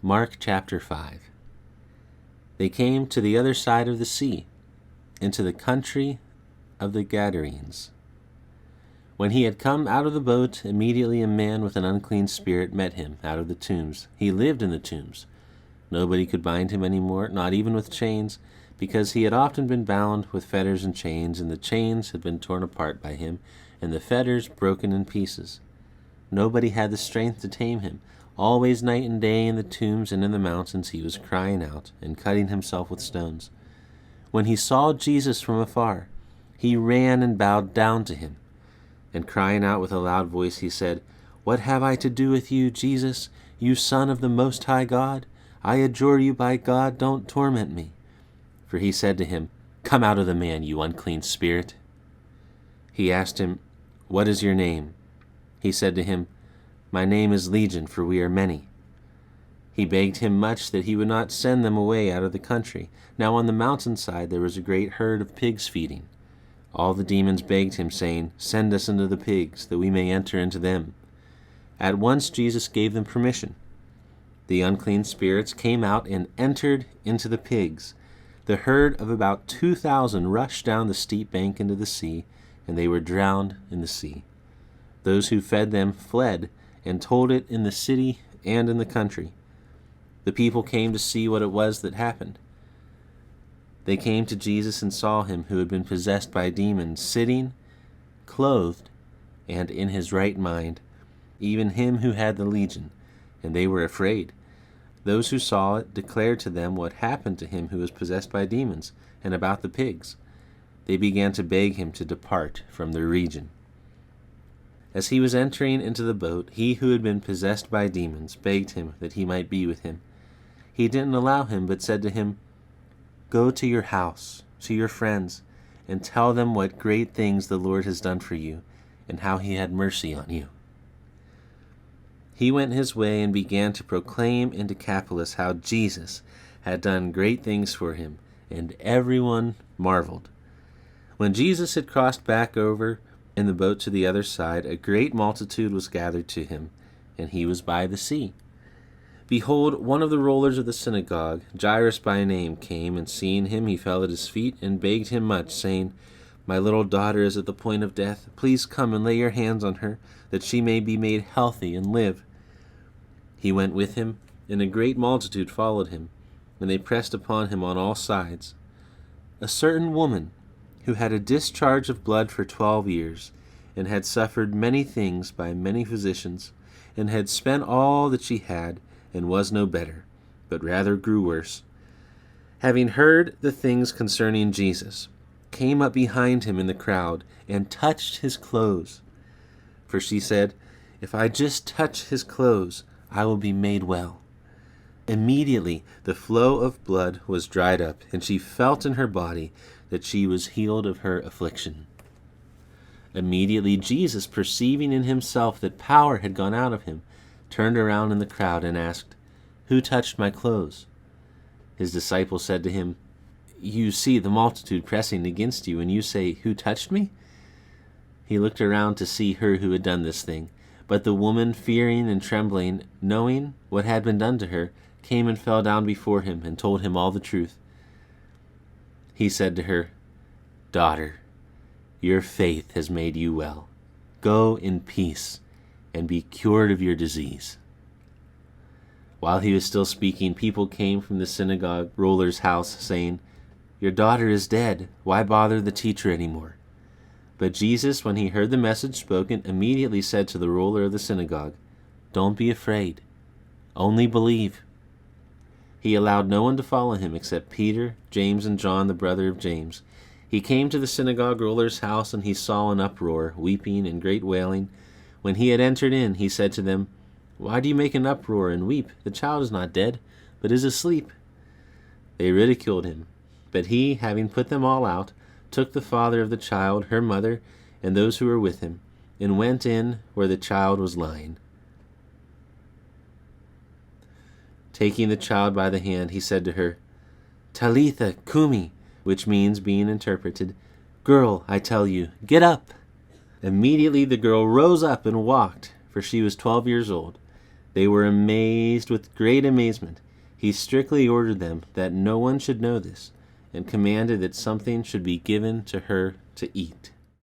Mark chapter 5. They came to the other side of the sea, into the country of the Gadarenes. When he had come out of the boat, immediately a man with an unclean spirit met him out of the tombs. He lived in the tombs. Nobody could bind him any more, not even with chains, because he had often been bound with fetters and chains, and the chains had been torn apart by him, and the fetters broken in pieces. Nobody had the strength to tame him. Always night and day in the tombs and in the mountains he was crying out and cutting himself with stones. When he saw Jesus from afar, he ran and bowed down to him. And crying out with a loud voice, he said, "What have I to do with you, Jesus, you Son of the Most High God? I adjure you by God, don't torment me." For he said to him, "Come out of the man, you unclean spirit." He asked him, "What is your name?" He said to him, "My name is Legion, for we are many." He begged him much that he would not send them away out of the country. Now on the mountainside there was a great herd of pigs feeding. All the demons begged him, saying, "Send us into the pigs, that we may enter into them." At once Jesus gave them permission. The unclean spirits came out and entered into the pigs. The herd of about 2,000 rushed down the steep bank into the sea, and they were drowned in the sea. Those who fed them fled and told it in the city and in the country. The people came to see what it was that happened. They came to Jesus and saw him who had been possessed by demons, sitting, clothed, and in his right mind, even him who had the legion, and they were afraid. Those who saw it declared to them what happened to him who was possessed by demons, and about the pigs. They began to beg him to depart from their region. As he was entering into the boat, he who had been possessed by demons begged him that he might be with him. He didn't allow him, but said to him, "Go to your house, to your friends, and tell them what great things the Lord has done for you, and how he had mercy on you." He went his way and began to proclaim in Decapolis how Jesus had done great things for him, and everyone marveled. When Jesus had crossed back over in the boat to the other side, a great multitude was gathered to him, and he was by the sea. Behold, one of the rulers of the synagogue, Jairus by name, came, and seeing him, he fell at his feet and begged him much, saying, "My little daughter is at the point of death. Please come and lay your hands on her, that she may be made healthy and live." He went with him, and a great multitude followed him, and they pressed upon him on all sides. A certain woman, who had a discharge of blood for 12 years, and had suffered many things by many physicians, and had spent all that she had, and was no better, but rather grew worse, having heard the things concerning Jesus, came up behind him in the crowd, and touched his clothes. For she said, "If I just touch his clothes, I will be made well." Immediately the flow of blood was dried up, and she felt in her body that she was healed of her affliction. Immediately Jesus, perceiving in himself that power had gone out of him, turned around in the crowd and asked, "Who touched my clothes?" His disciples said to him, "You see the multitude pressing against you, and you say, 'Who touched me?'" He looked around to see her who had done this thing. But the woman, fearing and trembling, knowing what had been done to her, came and fell down before him and told him all the truth. He said to her, "Daughter, your faith has made you well. Go in peace and be cured of your disease." While he was still speaking, people came from the synagogue ruler's house, saying, "Your daughter is dead. Why bother the teacher anymore?" But Jesus, when he heard the message spoken, immediately said to the ruler of the synagogue, "Don't be afraid. Only believe." He allowed no one to follow him except Peter, James, and John, the brother of James. He came to the synagogue ruler's house, and he saw an uproar, weeping and great wailing. When he had entered in, he said to them, "Why do you make an uproar and weep? The child is not dead, but is asleep." They ridiculed him. But he, having put them all out, took the father of the child, her mother, and those who were with him, and went in where the child was lying. Taking the child by the hand, he said to her, "Talitha cumi," which means, being interpreted, "Girl, I tell you, get up." Immediately the girl rose up and walked, for she was 12 years old. They were amazed with great amazement. He strictly ordered them that no one should know this, and commanded that something should be given to her to eat.